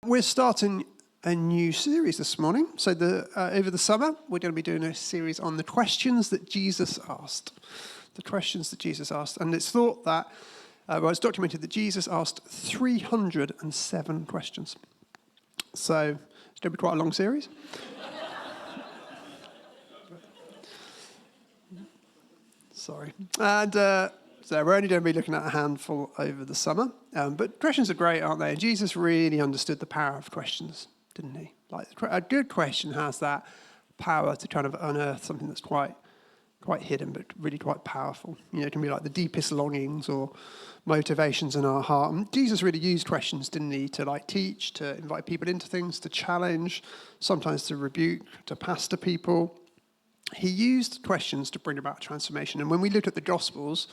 We're starting a new series this morning. So over the summer, we're going to be doing a series on the questions that Jesus asked. The questions that Jesus asked. And it's thought that, it's documented that Jesus asked 307 questions. So it's going to be quite a long series. Sorry. And so we're only going to be looking at a handful over the summer. But questions are great, aren't they? And Jesus really understood the power of questions, didn't he? Like a good question has that power to kind of unearth something that's quite hidden, but really quite powerful. You know, it can be like the deepest longings or motivations in our heart. And Jesus really used questions, didn't he, to like teach, to invite people into things, to challenge, sometimes to rebuke, to pastor people. He used questions to bring about transformation. And when we look at the Gospels,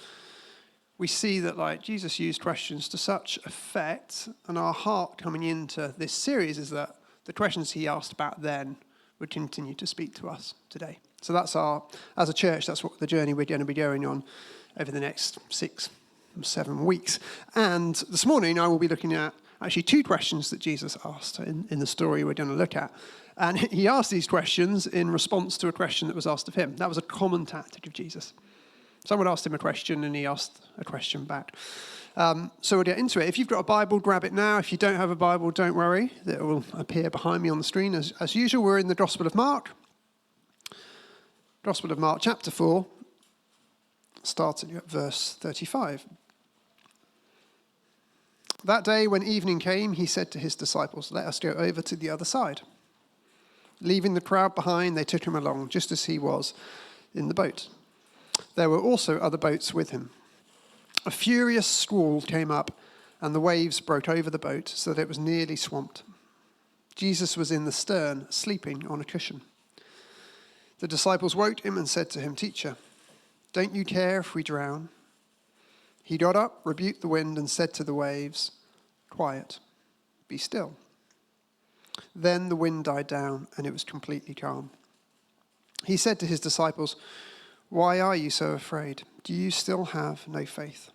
we see that like Jesus used questions to such effect, and our heart coming into this series is that the questions he asked about then would continue to speak to us today. So that's as a church, that's what the journey we're going to be going on over the next 6 or 7 weeks. And this morning I will be looking at actually 2 questions that Jesus asked in the story we're going to look at. And he asked these questions in response to a question that was asked of him. That was a common tactic of Jesus. Someone asked him a question and he asked a question back. So we'll get into it. If you've got a Bible, grab it now. If you don't have a Bible, don't worry. It will appear behind me on the screen. As usual, we're in the Gospel of Mark. Gospel of Mark, chapter 4, starting at verse 35. That day when evening came, he said to his disciples, "Let us go over to the other side." Leaving the crowd behind, they took him along, just as he was in the boat. There were also other boats with him. A furious squall came up, and the waves broke over the boat so that it was nearly swamped. Jesus was in the stern, sleeping on a cushion. The disciples woke him and said to him, "Teacher, don't you care if we drown?" He got up, rebuked the wind, and said to the waves, "Quiet, be still." Then the wind died down, and it was completely calm. He said to his disciples, "Why are you so afraid? Do you still have no faith?"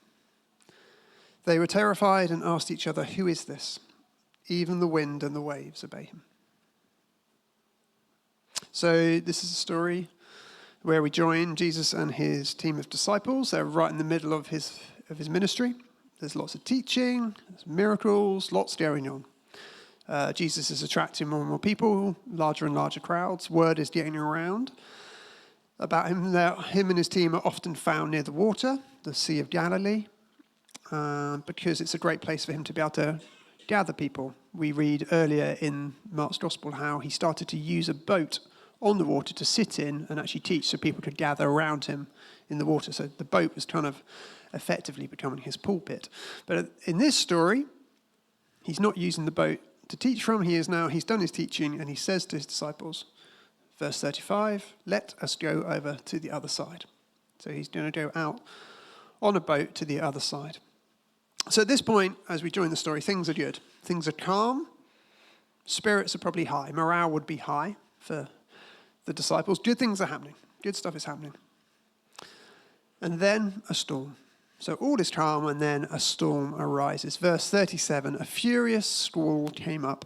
They were terrified and asked each other, "Who is this? Even the wind and the waves obey him." So this is a story where we join Jesus and his team of disciples. They're right in the middle of his ministry. There's lots of teaching, there's miracles, lots going on. Jesus is attracting more and more people, larger and larger crowds. Word is getting around about him. Him and his team are often found near the water, the Sea of Galilee, because it's a great place for him to be able to gather people. We read earlier in Mark's Gospel how he started to use a boat on the water to sit in and actually teach so people could gather around him in the water. So the boat was kind of effectively becoming his pulpit. But in this story, he's not using the boat to teach from. He's done his teaching, and he says to his disciples, verse 35, "Let us go over to the other side." So he's going to go out on a boat to the other side. So at this point, as we join the story, things are good. Things are calm. Spirits are probably high. Morale would be high for the disciples. Good things are happening. Good stuff is happening. And then a storm. So all is calm, and then a storm arises. Verse 37, a furious squall came up,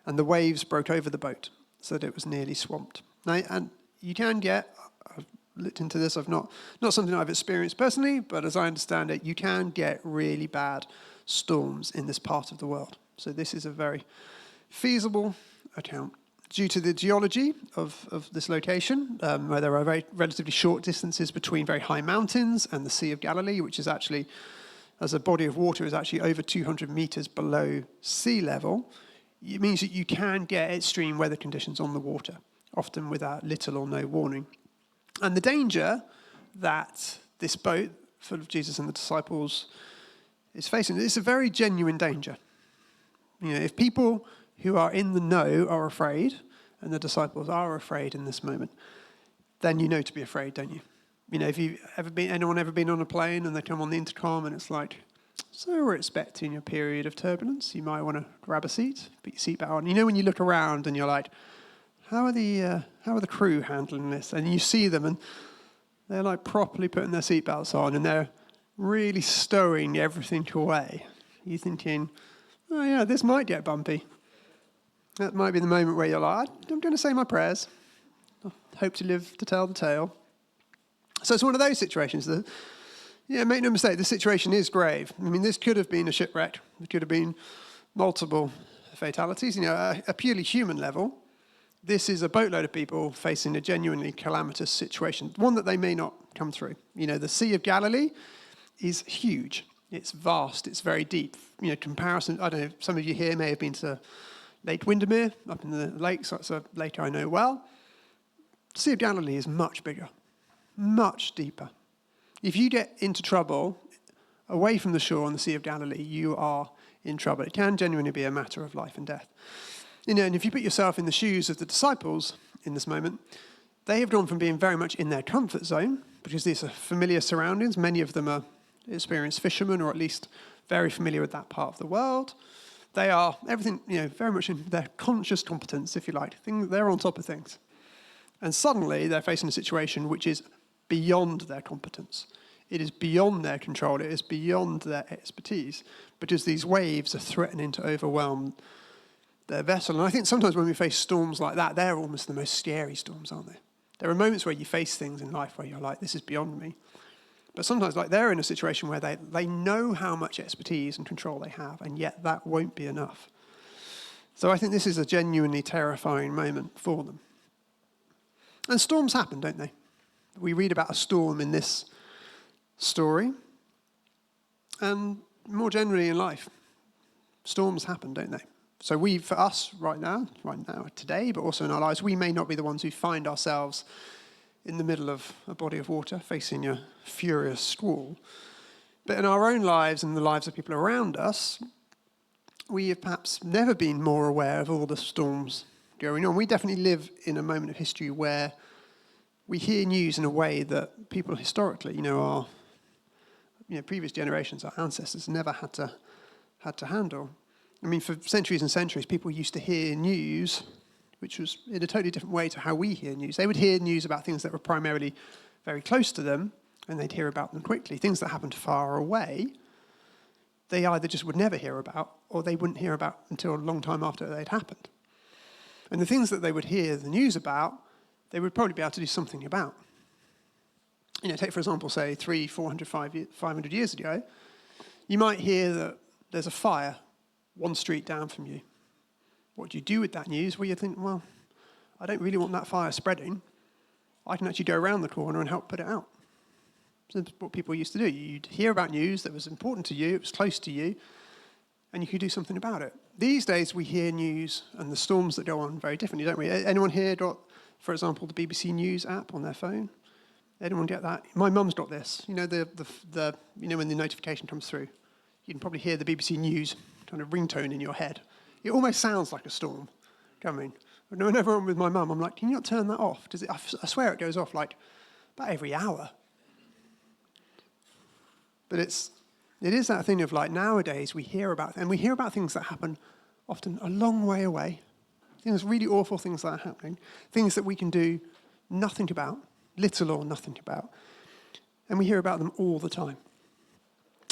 and the waves broke over the boat, so that it was nearly swamped. Now, and you can get, I've looked into this, not something I've experienced personally, but as I understand it, you can get really bad storms in this part of the world. So this is a very feasible account. Due to the geology of this location, where there are very relatively short distances between very high mountains and the Sea of Galilee, which is actually, as a body of water, is actually over 200 meters below sea level, it means that you can get extreme weather conditions on the water, often without little or no warning. And the danger that this boat full of Jesus and the disciples is facing, it's a very genuine danger. You know, if people who are in the know are afraid, and the disciples are afraid in this moment, then you know to be afraid, don't you? You know, if anyone ever been on a plane and they come on the intercom and it's like, "So we're expecting a period of turbulence. You might want to grab a seat, put your seatbelt on." You know, when you look around and you're like, how are the crew handling this? And you see them and they're like properly putting their seatbelts on and they're really stowing everything away. You're thinking, "Oh yeah, this might get bumpy." That might be the moment where you're like, I'm going to say my prayers. I hope to live to tell the tale. So it's one of those situations that, make no mistake, the situation is grave. I mean, this could have been a shipwreck. It could have been multiple fatalities. At a purely human level, this is a boatload of people facing a genuinely calamitous situation, one that they may not come through. The Sea of Galilee is huge. It's vast. It's very deep. Comparison, I don't know, some of you here may have been to Lake Windermere up in the lakes. That's a lake I know well. The Sea of Galilee is much bigger, much deeper. If you get into trouble away from the shore on the Sea of Galilee, you are in trouble. It can genuinely be a matter of life and death. And if you put yourself in the shoes of the disciples in this moment, they have gone from being very much in their comfort zone, because these are familiar surroundings. Many of them are experienced fishermen, or at least very familiar with that part of the world. They are everything, very much in their conscious competence, if you like. They're on top of things. And suddenly they're facing a situation which is beyond their competence. It is beyond their control. It is beyond their expertise, because these waves are threatening to overwhelm their vessel. And I think sometimes when we face storms like that, they're almost the most scary storms, aren't they? There are moments where you face things in life where you're like, this is beyond me. But sometimes they're in a situation where they know how much expertise and control they have, and yet that won't be enough. So I think this is a genuinely terrifying moment for them. And storms happen, don't they? We read about a storm in this story. And more generally in life, storms happen, don't they? So for us right now, today, but also in our lives, we may not be the ones who find ourselves in the middle of a body of water facing a furious squall. But in our own lives and the lives of people around us, we have perhaps never been more aware of all the storms going on. We definitely live in a moment of history where we hear news in a way that people historically, our previous generations, our ancestors, never had to handle. I mean, for centuries and centuries, people used to hear news which was in a totally different way to how we hear news. They would hear news about things that were primarily very close to them, and they'd hear about them quickly. Things that happened far away, they either just would never hear about, or they wouldn't hear about until a long time after they'd happened. And the things that they would hear the news about, they would probably be able to do something about. Take, for example, say 300, 400, 500 years ago, you might hear that there's a fire one street down from you. What do you do with that news? Well, you think, well, I don't really want that fire spreading. I can actually go around the corner and help put it out. So that's what people used to do. You'd hear about news that was important to you, it was close to you, and you could do something about it. These days, we hear news and the storms that go on very differently, don't we? Anyone here got, for example, the BBC News app on their phone? Anyone get that? My mum's got this. When the notification comes through, you can probably hear the BBC News kind of ringtone in your head. It almost sounds like a storm coming. Whenever I'm with my mum, I'm like, can you not turn that off? I swear it goes off like about every hour. But it is that thing of like nowadays we hear about things that happen often a long way away. Things, really awful things that are happening. Things that we can do nothing about, little or nothing about. And we hear about them all the time.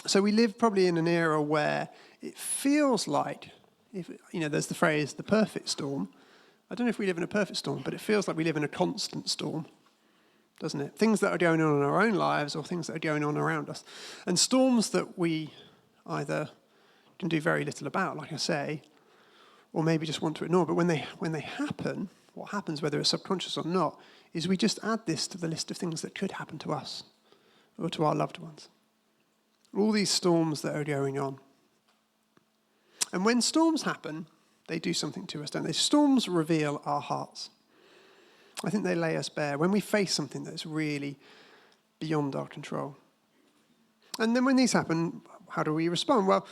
So we live probably in an era where it feels like, there's the phrase, the perfect storm. I don't know if we live in a perfect storm, but it feels like we live in a constant storm, doesn't it? Things that are going on in our own lives or things that are going on around us. And storms that we either can do very little about, like I say, or maybe just want to ignore. But when they happen, what happens, whether it's subconscious or not, is we just add this to the list of things that could happen to us or to our loved ones. All these storms that are going on. And when storms happen, they do something to us, don't they? Storms reveal our hearts. I think they lay us bare when we face something that's really beyond our control. And then when these happen, how do we respond? Well,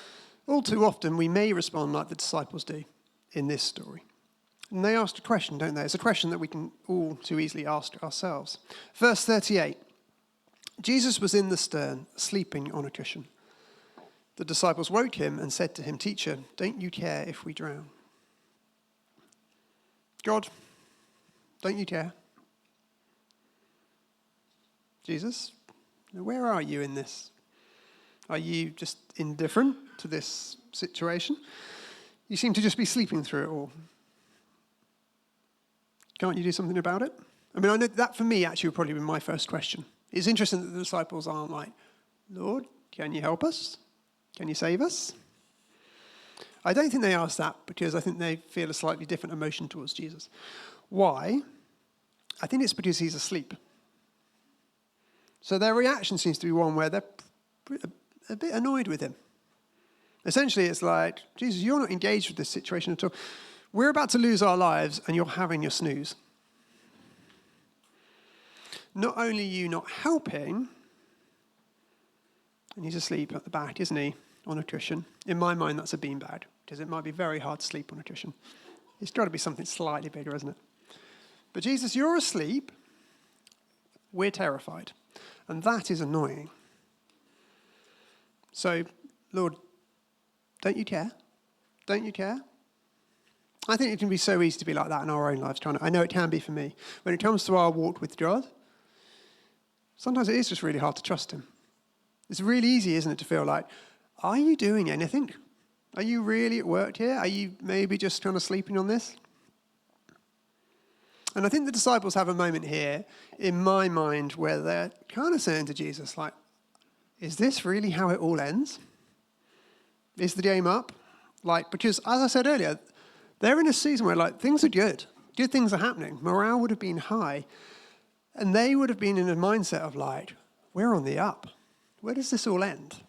all too often we may respond like the disciples do in this story. And they asked a question, don't they? It's a question that we can all too easily ask ourselves. Verse 38, Jesus was in the stern, sleeping on a cushion. The disciples woke him and said to him, "Teacher, don't you care if we drown?" God, don't you care? Jesus, where are you in this? Are you just indifferent to this situation? You seem to just be sleeping through it all. Can't you do something about it? I mean, I know that for me actually would probably be my first question. It's interesting that the disciples aren't like, Lord, can you help us? Can you save us? I don't think they ask that because I think they feel a slightly different emotion towards Jesus. Why? I think it's because he's asleep. So their reaction seems to be one where they're a bit annoyed with him. Essentially, it's like, Jesus, you're not engaged with this situation at all. We're about to lose our lives and you're having your snooze. Not only are you not helping, and he's asleep at the back, isn't he, on a cushion. In my mind, that's a beanbag, because it might be very hard to sleep on a cushion. It's got to be something slightly bigger, isn't it? But Jesus, you're asleep. We're terrified. And that is annoying. So, Lord, don't you care? Don't you care? I think it can be so easy to be like that in our own lives. I know it can be for me. When it comes to our walk with God, sometimes it is just really hard to trust him. It's really easy, isn't it, to feel like, are you doing anything? Are you really at work here? Are you maybe just kind of sleeping on this? And I think the disciples have a moment here, in my mind, where they're kind of saying to Jesus, like, is this really how it all ends? Is the game up? Like, because as I said earlier, they're in a season where, like, things are good. Good things are happening. Morale would have been high. And they would have been in a mindset of, like, we're on the up. Where does this all end?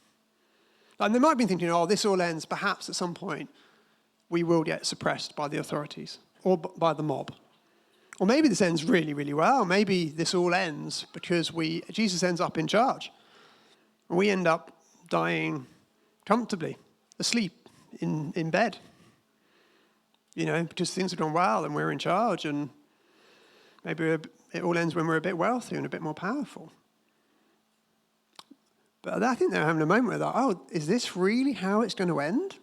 And they might have been thinking, oh, this all ends. Perhaps at some point we will get suppressed by the authorities or by the mob. Or maybe this ends really, really well. Maybe this all ends because Jesus ends up in charge. And we end up dying comfortably, asleep in bed. You know, because things have gone well and we're in charge, and maybe it all ends when we're a bit wealthy and a bit more powerful. But I think they're having a moment where they're like, oh, is this really how it's going to end?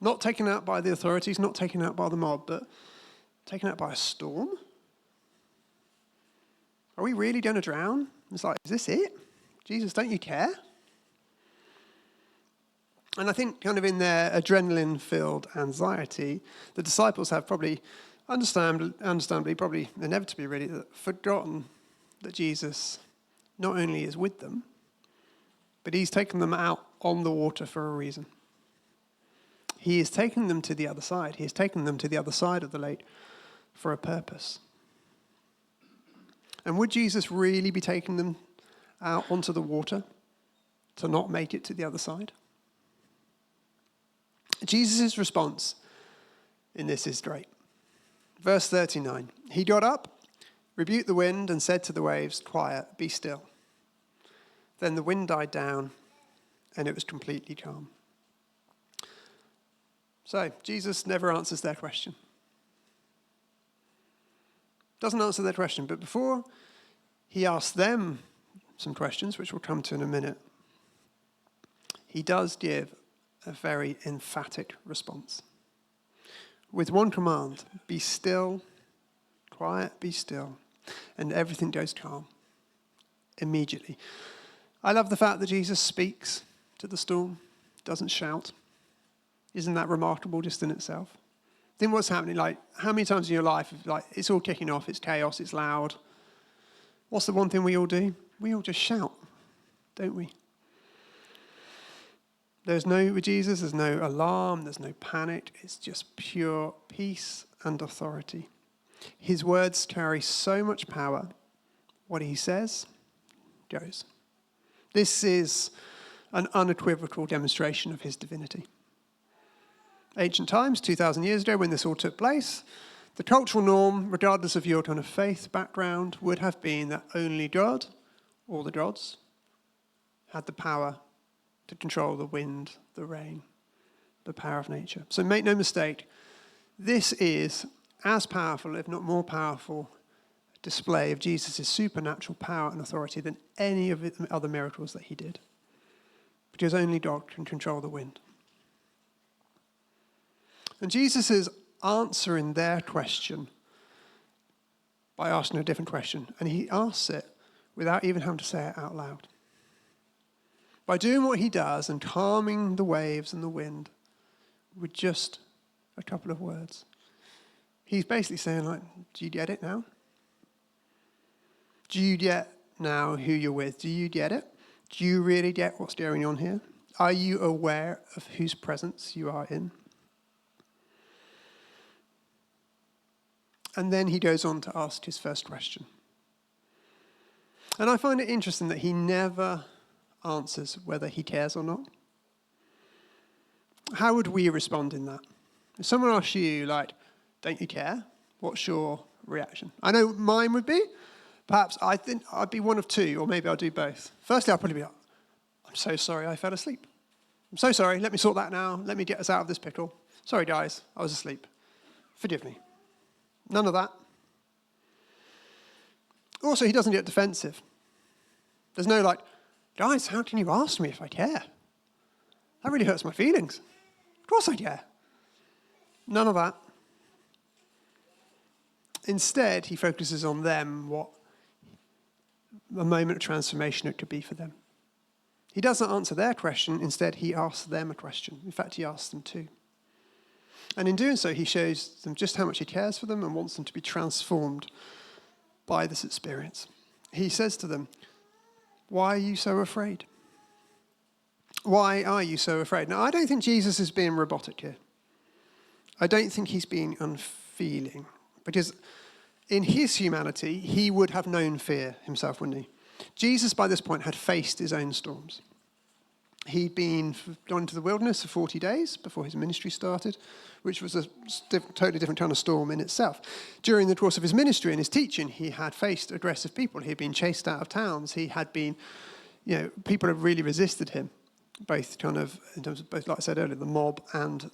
Not taken out by the authorities, not taken out by the mob, but taken out by a storm? Are we really going to drown? It's like, is this it? Jesus, don't you care? And I think kind of in their adrenaline-filled anxiety, the disciples have probably, understandably, probably inevitably really, forgotten that Jesus not only is with them, but he's taken them out on the water for a reason. He is taking them to the other side. He has taken them to the other side of the lake for a purpose. And would Jesus really be taking them out onto the water to not make it to the other side? Jesus' response in this is great. Verse 39, he got up, rebuked the wind, and said to the waves, quiet, be still. Then the wind died down, and it was completely calm. So, Jesus never answers their question. Doesn't answer their question, but before he asks them some questions, which we'll come to in a minute, he does give a very emphatic response. With one command, be still, quiet, be still, and everything goes calm immediately. I love the fact that Jesus speaks to the storm, doesn't shout. Isn't that remarkable just in itself? Think what's happening, like how many times in your life, like it's all kicking off, it's chaos, it's loud. What's the one thing we all do? We all just shout, don't we? With Jesus, there's no alarm, there's no panic. It's just pure peace and authority. His words carry so much power. What he says goes. This is an unequivocal demonstration of his divinity. Ancient times, 2,000 years ago, when this all took place, the cultural norm, regardless of your kind of faith background, would have been that only God, or the gods, had the power to control the wind, the rain, the power of nature. So make no mistake, this is as powerful, if not more powerful, display of Jesus' supernatural power and authority than any of the other miracles that he did. Because only God can control the wind. And Jesus is answering their question by asking a different question. And he asks it without even having to say it out loud. By doing what he does and calming the waves and the wind with just a couple of words, He's basically saying, like, do you get it now? Do you get now who you're with? Do you get it? Do you really get what's going on here? Are you aware of whose presence you are in? And then he goes on to ask his first question. And I find it interesting that he never answers whether he cares or not. How would we respond in that? If someone asks you, like, don't you care? What's your reaction? I know mine would be, perhaps I think I'd be one of two, or maybe I'll do both. Firstly, I'll probably be like, I'm so sorry I fell asleep. I'm so sorry, let me sort that now. Let me get us out of this pickle. Sorry, guys, I was asleep. Forgive me. None of that. Also, he doesn't get defensive. There's no like, guys, how can you ask me if I care? That really hurts my feelings. Of course I care. None of that. Instead, he focuses on them, what a moment of transformation it could be for them. He doesn't answer their question. Instead, he asks them a question. In fact, he asks them two. And in doing so, he shows them just how much he cares for them and wants them to be transformed by this experience. He says to them, why are you so afraid? Why are you so afraid? Now, I don't think Jesus is being robotic here. I don't think he's being unfeeling. Because in his humanity, he would have known fear himself, wouldn't he? Jesus, by this point, had faced his own storms. He'd been gone into the wilderness for 40 days before his ministry started, which was a totally different kind of storm in itself. During the course of his ministry and his teaching, he had faced aggressive people. He had been chased out of towns. He had been, people had really resisted him, both kind of, in terms of both, like I said earlier, the mob and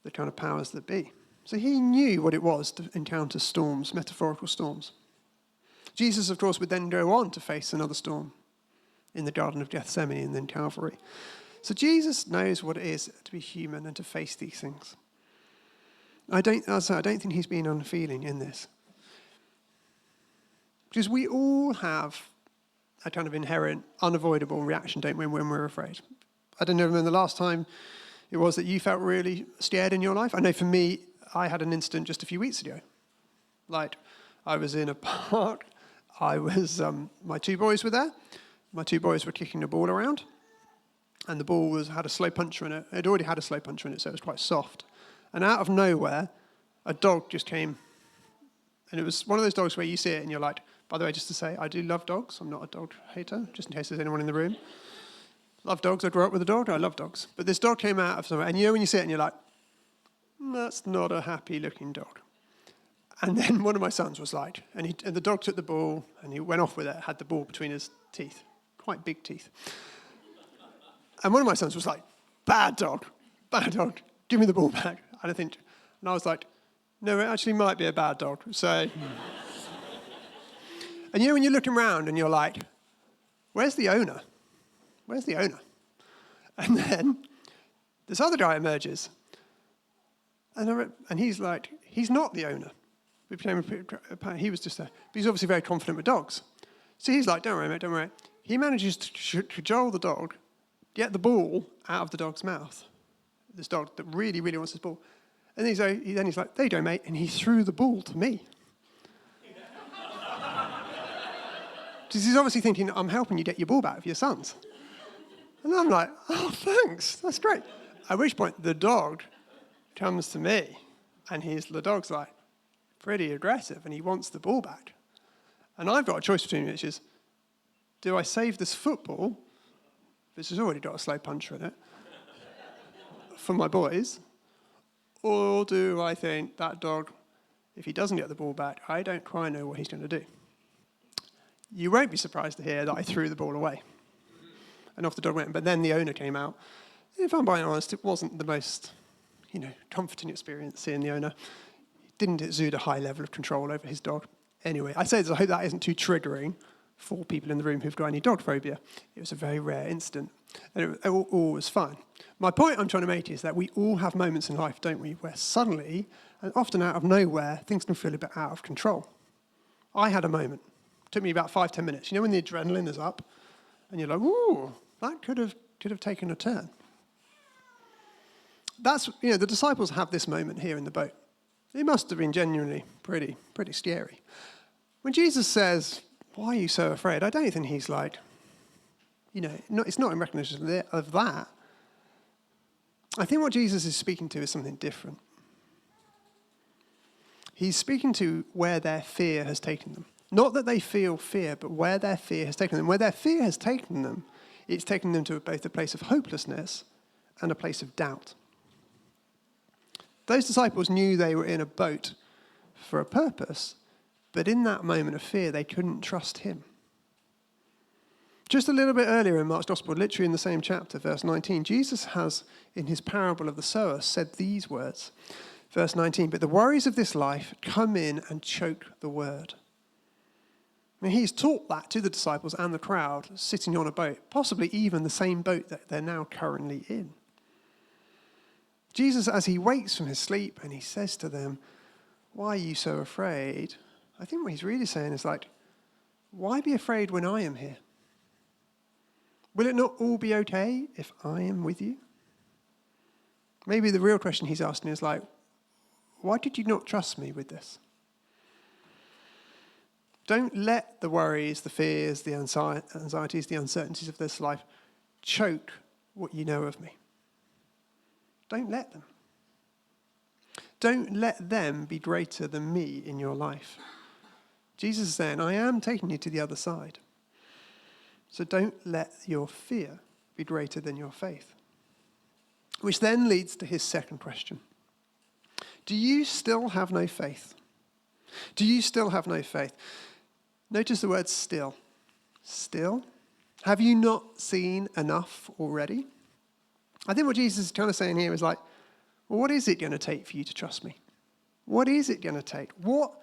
the kind of powers that be. So he knew what it was to encounter storms, metaphorical storms. Jesus, of course, would then go on to face another storm in the Garden of Gethsemane and then Calvary. So Jesus knows what it is to be human and to face these things. I don't think he's being unfeeling in this. Because we all have a kind of inherent, unavoidable reaction, don't we, when we're afraid. I don't know when the last time it was that you felt really scared in your life. I know for me, I had an incident just a few weeks ago. Like, I was in a park. My two boys were there. My two boys were kicking the ball around. And the ball had a slow puncher in it. It already had a slow puncher in it, so it was quite soft. And out of nowhere, a dog just came. And it was one of those dogs where you see it and you're like, by the way, just to say, I do love dogs. I'm not a dog hater, just in case there's anyone in the room. Love dogs. I grew up with a dog. I love dogs. But this dog came out of somewhere. And when you see it and you're like, that's not a happy-looking dog. And then one of my sons was like, and the dog took the ball and he went off with it, had the ball between his teeth, quite big teeth. And one of my sons was like, bad dog, give me the ball back. And I was like, no, it actually might be a bad dog. So, and when you're looking around and you're like, where's the owner? Where's the owner? And then this other guy emerges. And he's like, he's not the owner. He was just there. But he's obviously very confident with dogs. So he's like, don't worry, mate, don't worry. He manages to cajole the dog, get the ball out of the dog's mouth. This dog that really, really wants this ball. And he's like, there you go, mate. And he threw the ball to me. Because he's obviously thinking, I'm helping you get your ball back for your sons. And I'm like, oh, thanks. That's great. At which point, the dog comes to me, and the dog's like pretty aggressive, and he wants the ball back. And I've got a choice between which is, do I save this football, which has already got a slow puncher in it, for my boys, or do I think that dog, if he doesn't get the ball back, I don't quite know what he's going to do. You won't be surprised to hear that I threw the ball away. And off the dog went, but then the owner came out. If I'm being honest, it wasn't the most comforting experience seeing the owner. He didn't exude a high level of control over his dog. Anyway, I say this, I hope that isn't too triggering for people in the room who've got any dog phobia. It was a very rare incident, and it all was fine. My point I'm trying to make is that we all have moments in life, don't we, where suddenly, and often out of nowhere, things can feel a bit out of control. I had a moment. It took me about 5-10 minutes. When the adrenaline is up, and you're like, ooh, that could have taken a turn. That's, the disciples have this moment here in the boat. It must have been genuinely pretty scary. When Jesus says, "Why are you so afraid?" I don't think he's like, it's not in recognition of that. I think what Jesus is speaking to is something different. He's speaking to where their fear has taken them. Not that they feel fear, but where their fear has taken them. Where their fear has taken them, it's taken them to both a place of hopelessness and a place of doubt. Those disciples knew they were in a boat for a purpose, but in that moment of fear, they couldn't trust him. Just a little bit earlier in Mark's Gospel, literally in the same chapter, verse 19, Jesus has, in his parable of the sower, said these words. Verse 19, "But the worries of this life come in and choke the word." I mean, he's taught that to the disciples and the crowd sitting on a boat, possibly even the same boat that they're now currently in. Jesus, as he wakes from his sleep and he says to them, "Why are you so afraid?" I think what he's really saying is like, why be afraid when I am here? Will it not all be okay if I am with you? Maybe the real question he's asking is like, why did you not trust me with this? Don't let the worries, the fears, the anxieties, the uncertainties of this life choke what you know of me. Don't let them. Don't let them be greater than me in your life. Jesus is saying, I am taking you to the other side. So don't let your fear be greater than your faith. Which then leads to his second question. Do you still have no faith? Do you still have no faith? Notice the word still. Still? Have you not seen enough already? I think what Jesus is kind of saying here is like, well, what is it going to take for you to trust me? What is it going to take? What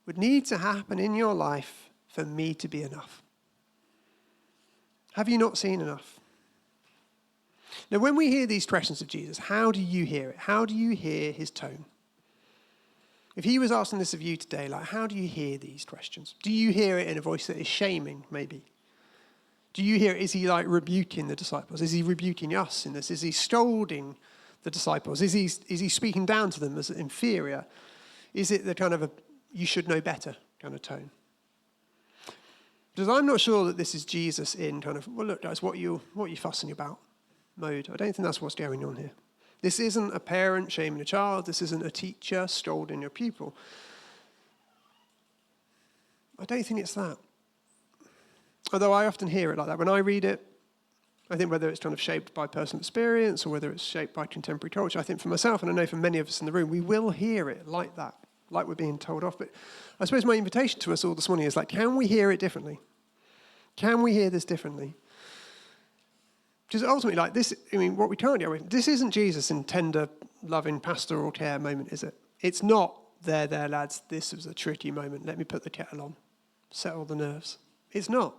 would need to happen in your life for me to be enough? Have you not seen enough? Now, when we hear these questions of Jesus, how do you hear it? How do you hear his tone? If he was asking this of you today, like, how do you hear these questions? Do you hear it in a voice that is shaming, maybe? Do you hear it? Is he like rebuking the disciples? Is he rebuking us in this? Is he scolding the disciples? Is he speaking down to them as inferior? Is it the kind of a you should know better kind of tone? Because I'm not sure that this is Jesus in kind of, well, look, guys, what are you fussing about mode. I don't think that's what's going on here. This isn't a parent shaming a child. This isn't a teacher scolding your pupil. I don't think it's that. Although I often hear it like that. When I read it, I think whether it's kind of shaped by personal experience or whether it's shaped by contemporary culture, I think for myself, and I know for many of us in the room, we will hear it like that, like we're being told off. But I suppose my invitation to us all this morning is like, can we hear it differently? Can we hear this differently? Because ultimately, like this, I mean, what we can't get away from, this isn't Jesus in tender, loving, pastoral care moment, is it? It's not, there, lads, this was a tricky moment. Let me put the kettle on, settle the nerves. It's not.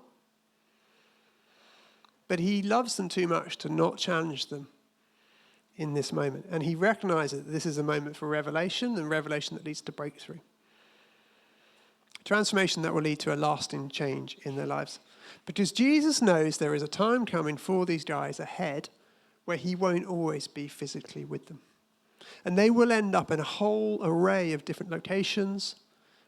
But he loves them too much to not challenge them in this moment. And he recognizes that this is a moment for revelation, and revelation that leads to breakthrough. Transformation that will lead to a lasting change in their lives. Because Jesus knows there is a time coming for these guys ahead where he won't always be physically with them. And they will end up in a whole array of different locations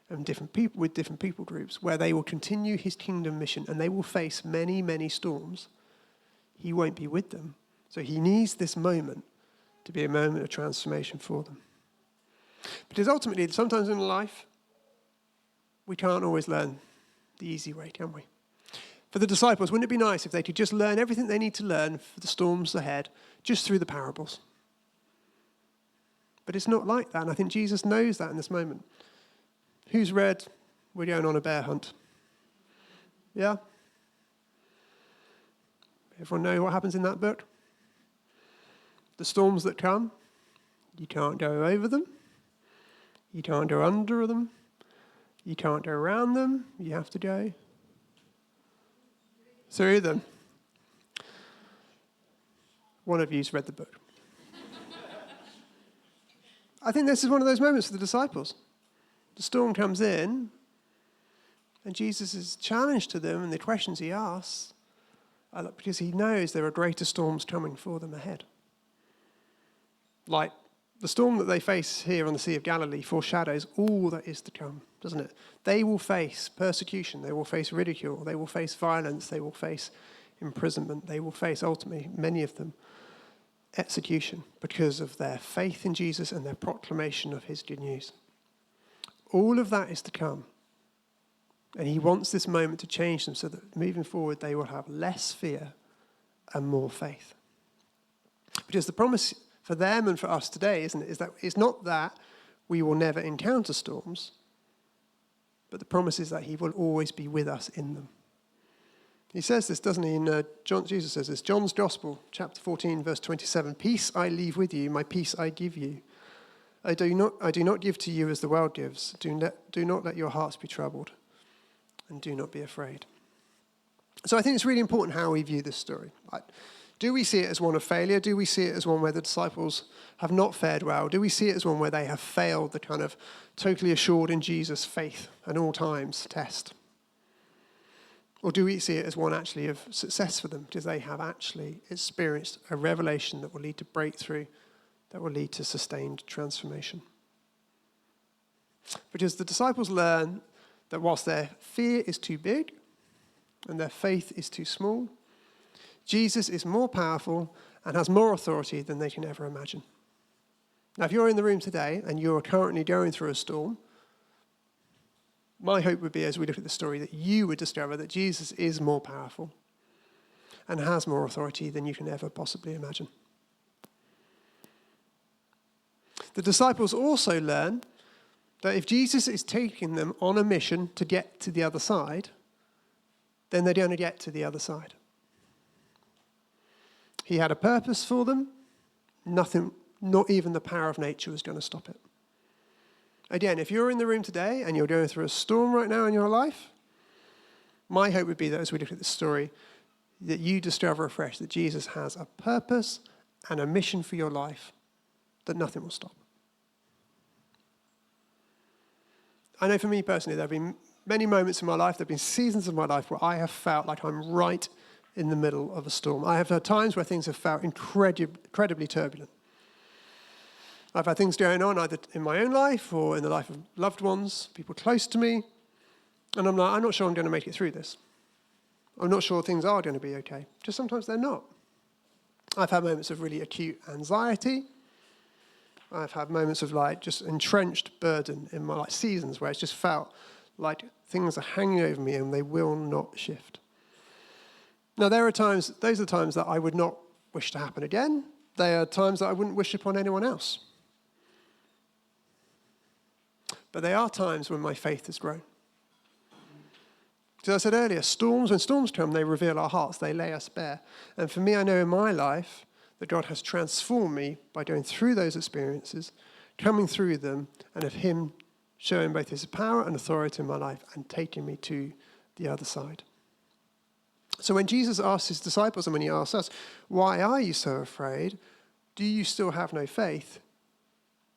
and different people with different people groups where they will continue his kingdom mission, and they will face many, many storms. He won't be with them. So he needs this moment to be a moment of transformation for them. Because ultimately, sometimes in life, we can't always learn the easy way, can we? For the disciples, wouldn't it be nice if they could just learn everything they need to learn for the storms ahead just through the parables? But it's not like that, and I think Jesus knows that in this moment. Who's read We're Going on a Bear Hunt? Yeah? Everyone know what happens in that book? The storms that come, you can't go over them. You can't go under them. You can't go around them. You have to go through them. One of you's read the book. I think this is one of those moments for the disciples. The storm comes in, and Jesus' challenge to them and the questions he asks, because he knows there are greater storms coming for them ahead. Like The storm that they face here on the Sea of Galilee foreshadows all that is to come, doesn't it? They will face persecution, they will face ridicule, they will face violence, they will face imprisonment, they will face, ultimately, many of them, execution because of their faith in Jesus and their proclamation of his good news. All of that is to come. And he wants this moment to change them so that moving forward they will have less fear and more faith. Because the promise for them and for us today, isn't it, is that it's not that we will never encounter storms, but the promise is that he will always be with us in them. He says this, doesn't he? Jesus says this, John's Gospel, chapter 14, verse 27, "Peace I leave with you, my peace I give you. I do not give to you as the world gives. Do not let your hearts be troubled, and do not be afraid." So I think it's really important how we view this story. Right? Do we see it as one of failure? Do we see it as one where the disciples have not fared well? Do we see it as one where they have failed the kind of totally assured in Jesus faith at all times test? Or do we see it as one actually of success for them because they have actually experienced a revelation that will lead to breakthrough, that will lead to sustained transformation? Because the disciples learn that whilst their fear is too big and their faith is too small, Jesus is more powerful and has more authority than they can ever imagine. Now, if you're in the room today and you're currently going through a storm, my hope would be, as we look at the story, that you would discover that Jesus is more powerful and has more authority than you can ever possibly imagine. The disciples also learn that if Jesus is taking them on a mission to get to the other side, then they're going to get to the other side. He had a purpose for them. Nothing, not even the power of nature, was going to stop it. Again, if you're in the room today and you're going through a storm right now in your life, my hope would be that as we look at this story, that you discover afresh that Jesus has a purpose and a mission for your life that nothing will stop. I know for me personally, there have been many moments in my life, there have been seasons of my life where I have felt like I'm right in the middle of a storm. I have had times where things have felt incredibly turbulent. I've had things going on either in my own life or in the life of loved ones, people close to me, and I'm not sure I'm going to make it through this. I'm not sure things are going to be okay. Just sometimes they're not. I've had moments of really acute anxiety. I've had moments of just entrenched burden in my seasons where it's just felt like things are hanging over me and they will not shift. Now, those are the times that I would not wish to happen again. They are times that I wouldn't wish upon anyone else. But they are times when my faith has grown. As I said earlier, when storms come, they reveal our hearts, they lay us bare. And for me, I know in my life that God has transformed me by going through those experiences, coming through them, and of him showing both his power and authority in my life and taking me to the other side. So when Jesus asks his disciples and when he asks us, "Why are you so afraid? Do you still have no faith?"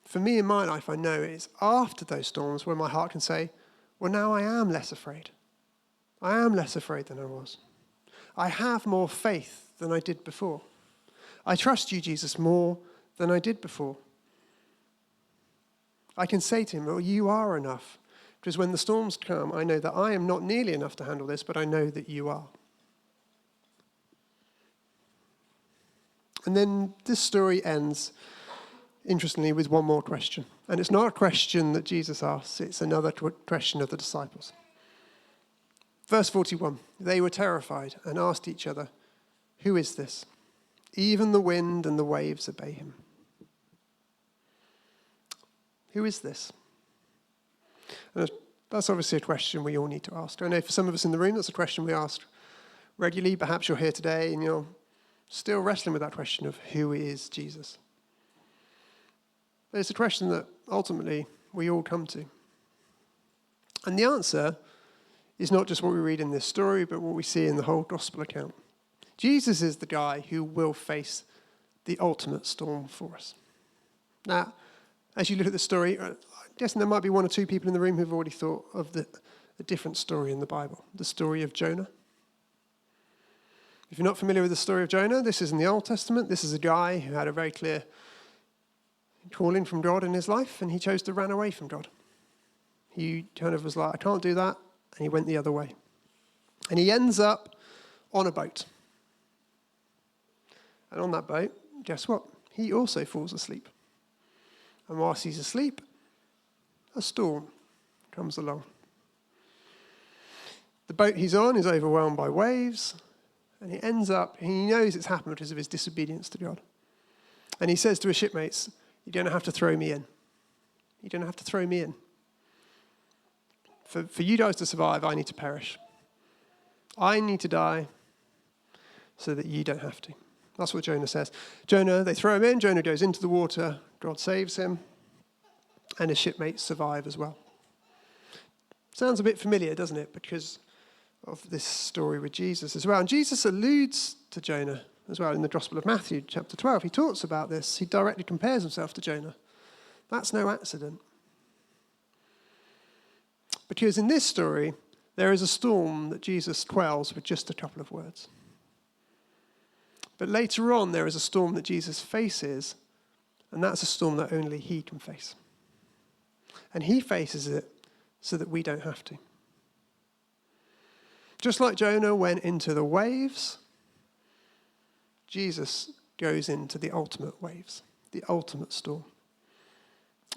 For me in my life, I know it's after those storms where my heart can say, well, now I am less afraid. I am less afraid than I was. I have more faith than I did before. I trust you, Jesus, more than I did before. I can say to him, well, you are enough. Because when the storms come, I know that I am not nearly enough to handle this, but I know that you are. And then this story ends, interestingly, with one more question. And it's not a question that Jesus asks, it's another question of the disciples. Verse 41, they were terrified and asked each other, "Who is this? Even the wind and the waves obey him." Who is this? And that's obviously a question we all need to ask. I know for some of us in the room, that's a question we ask regularly. Perhaps you're here today and you're still wrestling with that question of who is Jesus? But it's a question that ultimately we all come to. And the answer is not just what we read in this story, but what we see in the whole gospel account. Jesus is the guy who will face the ultimate storm for us. Now, as you look at the story, I'm guessing there might be one or two people in the room who've already thought of a different story in the Bible, the story of Jonah. If you're not familiar with the story of Jonah, this is in the Old Testament. This is a guy who had a very clear calling from God in his life, and he chose to run away from God. He kind of was like, I can't do that, and he went the other way. And he ends up on a boat. And on that boat, guess what? He also falls asleep. And whilst he's asleep, a storm comes along. The boat he's on is overwhelmed by waves, and he knows it's happened because of his disobedience to God. And he says to his shipmates, you're going to have to throw me in. You're going to have to throw me in. For you guys to survive, I need to perish. I need to die so that you don't have to. That's what Jonah says. They throw him in, Jonah goes into the water, God saves him, and his shipmates survive as well. Sounds a bit familiar, doesn't it? Because of this story with Jesus as well. And Jesus alludes to Jonah as well in the Gospel of Matthew, chapter 12. He talks about this. He directly compares himself to Jonah. That's no accident. Because in this story, there is a storm that Jesus quells with just a couple of words. But later on, there is a storm that Jesus faces, and that's a storm that only he can face. And he faces it so that we don't have to. Just like Jonah went into the waves, Jesus goes into the ultimate waves, the ultimate storm.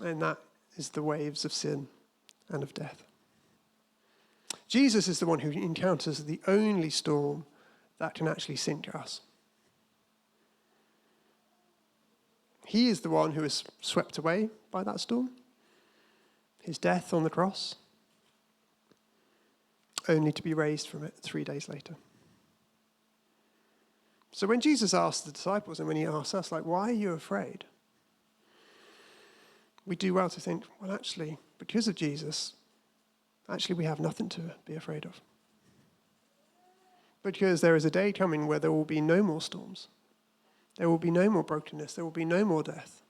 And that is the waves of sin and of death. Jesus is the one who encounters the only storm that can actually sink us. He is the one who is swept away by that storm, his death on the cross, only to be raised from it 3 days later. So when Jesus asked the disciples and when he asks us, why are you afraid? We do well to think, well, actually, because of Jesus, we have nothing to be afraid of. Because there is a day coming where there will be no more storms. There will be no more brokenness. There will be no more death.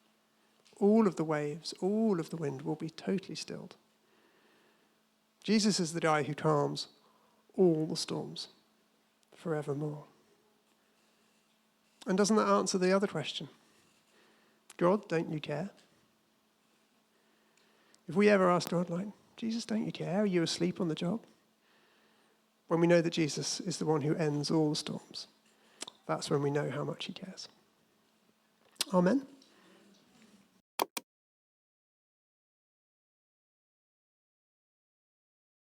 All of the waves, all of the wind will be totally stilled. Jesus is the guy who calms all the storms forevermore. And doesn't that answer the other question? God, don't you care? If we ever ask God, Jesus, don't you care? Are you asleep on the job? When we know that Jesus is the one who ends all the storms, that's when we know how much he cares. Amen.